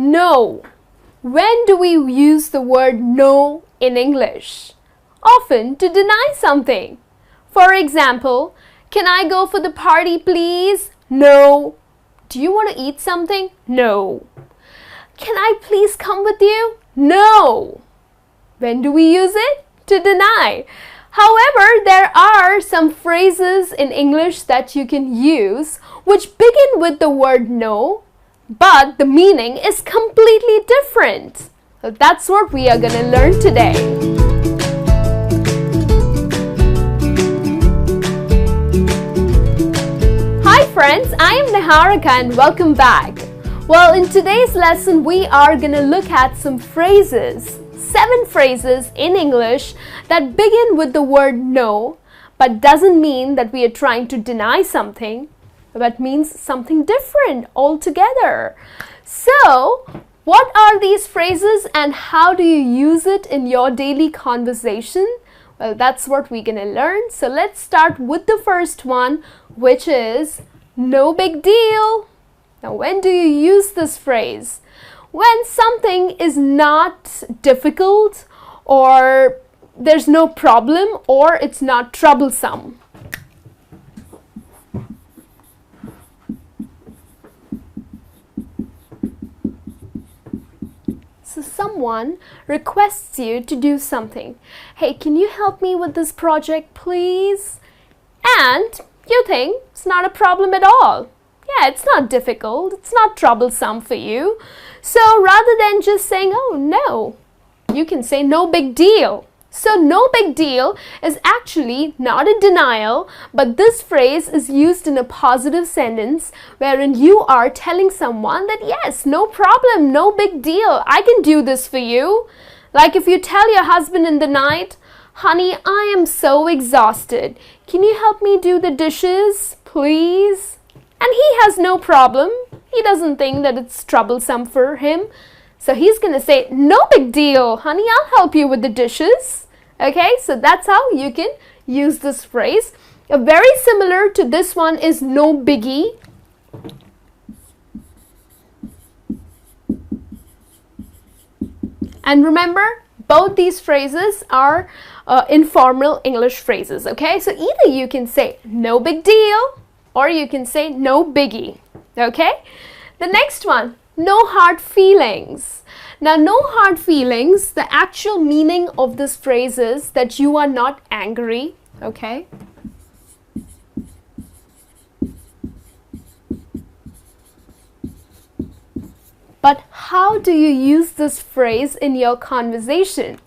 No. When do we use the word no in English? Often to deny something. For example, can I go for the party, please? No. Do you want to eat something? No. Can I please come with you? No. When do we use it? To deny. However, there are some phrases in English that you can use which begin with the word no, but the meaning is completely different. So that's what we are going to learn today. Hi friends, I am Niharika and welcome back. Well, in today's lesson, we are going to look at some phrases, 7 phrases in English that begin with the word no, but doesn't mean that we are trying to deny something, but means something different altogether. So, what are these phrases and how do you use it in your daily conversation? Well, that's what we're going to learn. So, let's start with the first one, which is no big deal. Now, when do you use this phrase? When something is not difficult, or there's no problem, or it's not troublesome. So someone requests you to do something. Hey, can you help me with this project, please? And you think it's not a problem at all. Yeah, it's not difficult, it's not troublesome for you. So rather than just saying, oh no, you can say no big deal. So no big deal is actually not a denial, but this phrase is used in a positive sentence wherein you are telling someone that yes, no problem, no big deal, I can do this for you. Like if you tell your husband in the night, honey, I am so exhausted. Can you help me do the dishes, please? And he has no problem. He doesn't think that it's troublesome for him. So he's going to say, no big deal, honey, I'll help you with the dishes. Okay, so that's how you can use this phrase. Very similar to this one is no biggie. And remember, both these phrases are informal English phrases. Okay, so either you can say no big deal, or you can say no biggie, okay? The next one, no hard feelings. Now, no hard feelings, the actual meaning of this phrase is that you are not angry, okay? But how do you use this phrase in your conversation?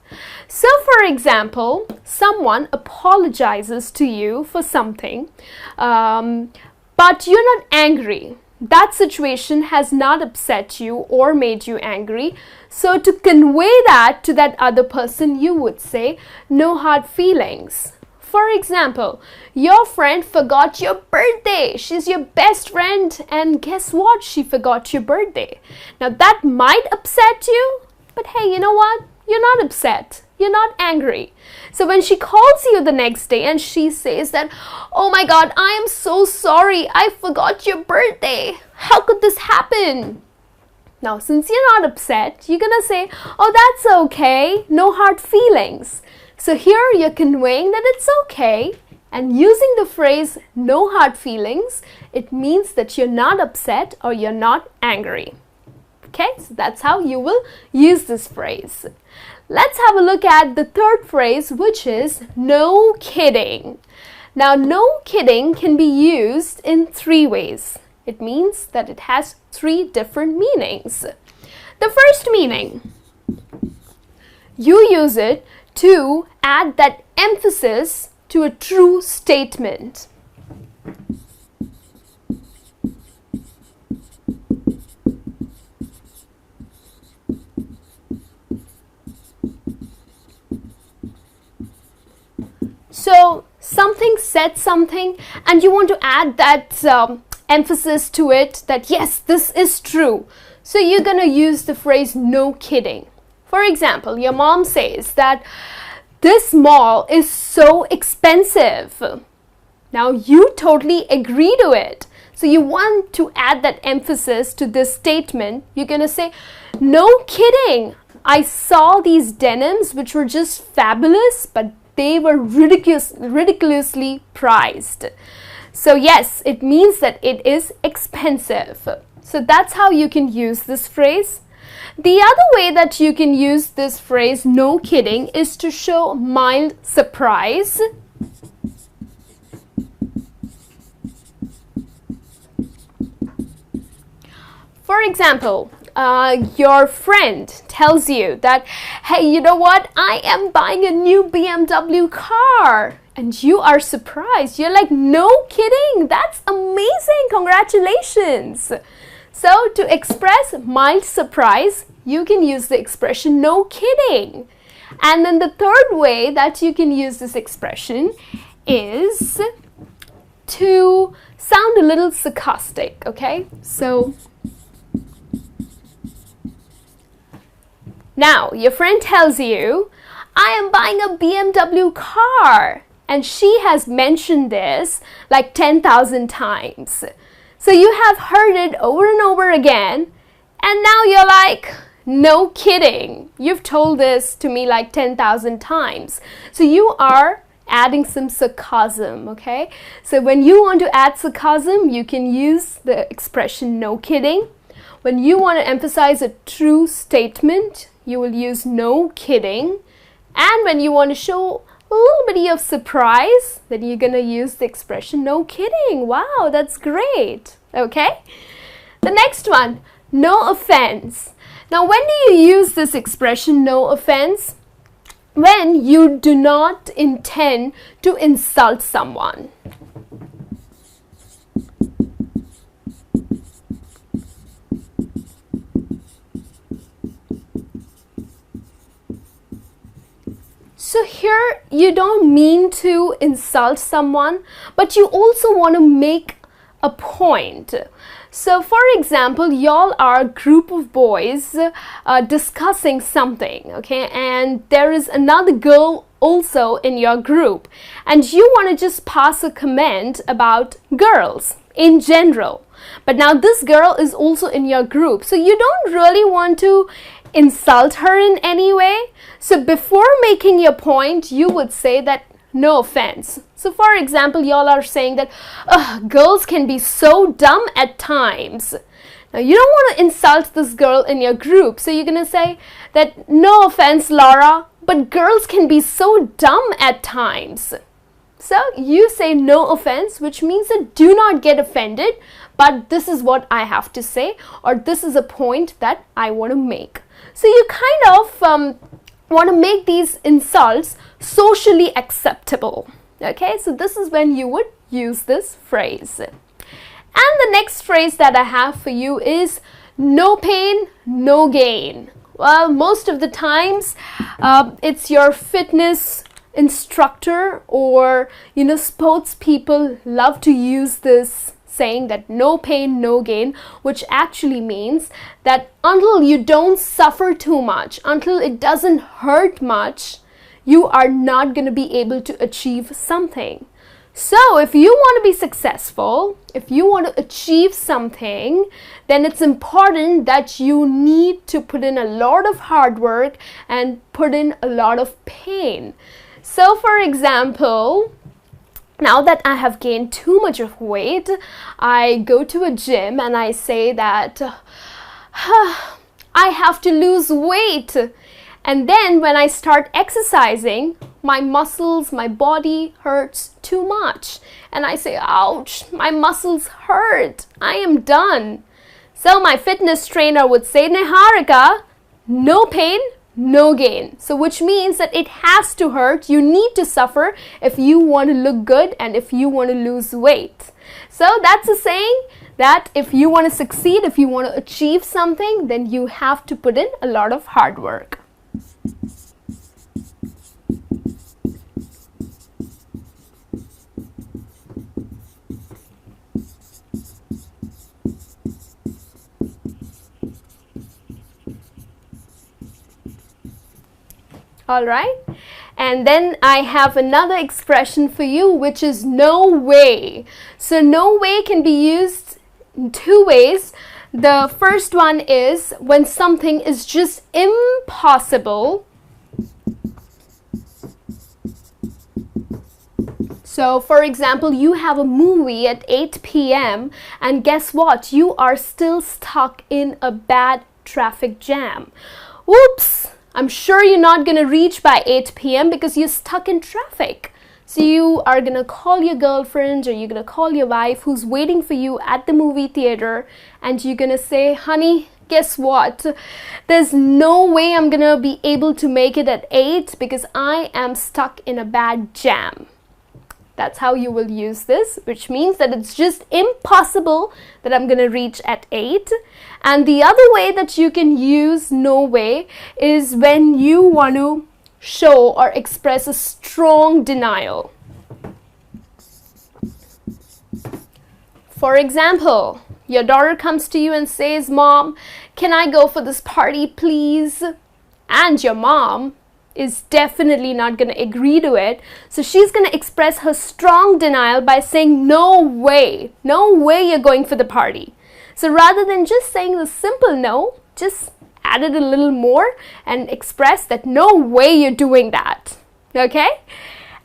So, for example, someone apologizes to you for something, but you're not angry. That situation has not upset you or made you angry. So, to convey that to that other person, you would say, no hard feelings. For example, your friend forgot your birthday. She's your best friend, and guess what? She forgot your birthday. Now, that might upset you, but hey, you know what? You're not upset. You're not angry. So when she calls you the next day and she says that, oh my God, I am so sorry. I forgot your birthday. How could this happen? Now, since you're not upset, you're going to say, oh, that's okay. No hard feelings. So here you're conveying that it's okay. And using the phrase no hard feelings, it means that you're not upset or you're not angry. Okay, so that's how you will use this phrase. Let's have a look at the third phrase, which is no kidding. Now, no kidding can be used in 3 ways. It means that it has 3 different meanings. The first meaning, you use it to add that emphasis to a true statement. So something said something and you want to add that emphasis to it that yes, this is true. So you're going to use the phrase no kidding. For example, your mom says that this mall is so expensive. Now you totally agree to it. So you want to add that emphasis to this statement. You're going to say, no kidding. I saw these denims which were just fabulous, but they were ridiculously priced. So yes, it means that it is expensive. So that's how you can use this phrase. The other way that you can use this phrase, no kidding, is to show mild surprise. For example, your friend tells you that, hey, you know what? I am buying a new BMW car. And you are surprised. You're like, no kidding. That's amazing. Congratulations. So to express mild surprise, you can use the expression no kidding. And then the third way that you can use this expression is to sound a little sarcastic, okay? So now your friend tells you, I am buying a BMW car. And she has mentioned this like 10,000 times. So you have heard it over and over again. And now you're like, no kidding. You've told this to me like 10,000 times. So you are adding some sarcasm, okay? So when you want to add sarcasm, you can use the expression no kidding. When you want to emphasize a true statement, you will use no kidding. And when you want to show a little bit of surprise, then you're going to use the expression no kidding. Wow, that's great. Okay? The next one, no offense. Now, when do you use this expression no offense? When you do not intend to insult someone. So here you don't mean to insult someone, but you also want to make a point. So for example, y'all are a group of boys discussing something, okay, and there is another girl also in your group, and you want to just pass a comment about girls in general. But now this girl is also in your group, so you don't really want to insult her in any way. So before making your point, you would say that no offense. So for example, y'all are saying that girls can be so dumb at times. Now you don't want to insult this girl in your group, so you're going to say that no offense, Laura, but girls can be so dumb at times. So you say no offense, which means that do not get offended, but this is what I have to say, or this is a point that I want to make. So you kind of want to make these insults socially acceptable. Okay, so this is when you would use this phrase. And the next phrase that I have for you is no pain, no gain. Well, most of the times it's your fitness instructor or sports people love to use this saying that no pain, no gain, which actually means that until you don't suffer too much, until it doesn't hurt much, you are not going to be able to achieve something. So if you want to be successful, if you want to achieve something, then it's important that you need to put in a lot of hard work and put in a lot of pain. So for example, now that I have gained too much of weight, I go to a gym and I say that I have to lose weight. And then when I start exercising, my muscles, my body hurts too much. And I say, ouch, my muscles hurt. I am done. So my fitness trainer would say, Niharika, no pain, no gain. So which means that it has to hurt. You need to suffer if you want to look good and if you want to lose weight. So that's a saying that if you want to succeed, if you want to achieve something, then you have to put in a lot of hard work. All right, and then I have another expression for you, which is no way. So no way can be used in two ways. The first one is when something is just impossible. So, for example, you have a movie at 8 p.m. and guess what? You are still stuck in a bad traffic jam. Whoops! I'm sure you're not going to reach by 8 p.m. because you're stuck in traffic. So you are going to call your girlfriend or you're going to call your wife who's waiting for you at the movie theater, and you're going to say, honey, guess what? There's no way I'm going to be able to make it at 8 because I am stuck in a bad jam. That's how you will use this, which means that it's just impossible that I'm going to reach at 8. And the other way that you can use no way is when you want to show or express a strong denial. For example, your daughter comes to you and says, Mom, can I go for this party, please? And your mom is definitely not going to agree to it. So she's going to express her strong denial by saying, no way you're going for the party. So rather than just saying the simple no, just add it a little more and express that no way you're doing that. Okay?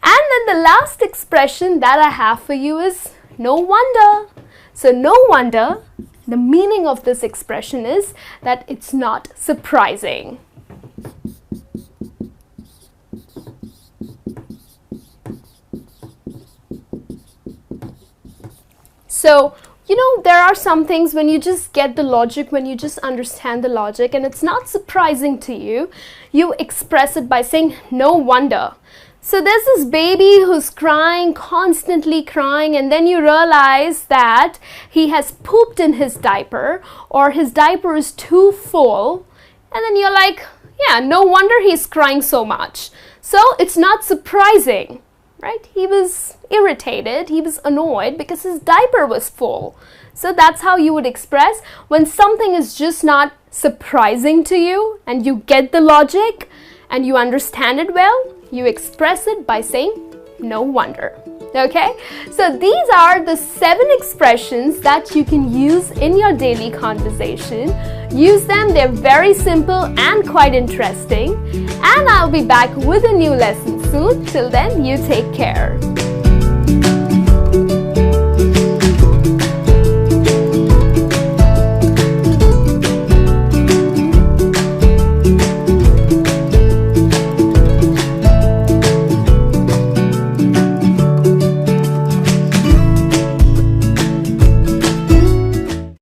And then the last expression that I have for you is no wonder. So no wonder, the meaning of this expression is that it's not surprising. So, there are some things when you just get the logic, when you just understand the logic and it's not surprising to you, you express it by saying, no wonder. So there's this baby who's crying, constantly crying, and then you realize that he has pooped in his diaper or his diaper is too full. And then you're like, yeah, no wonder he's crying so much. So it's not surprising. Right? He was irritated, he was annoyed because his diaper was full. So that's how you would express when something is just not surprising to you and you get the logic and you understand it well, you express it by saying no wonder. Okay? So these are the 7 expressions that you can use in your daily conversation. Use them, they're very simple and quite interesting. And I'll be back with a new lesson soon. Till then, you take care.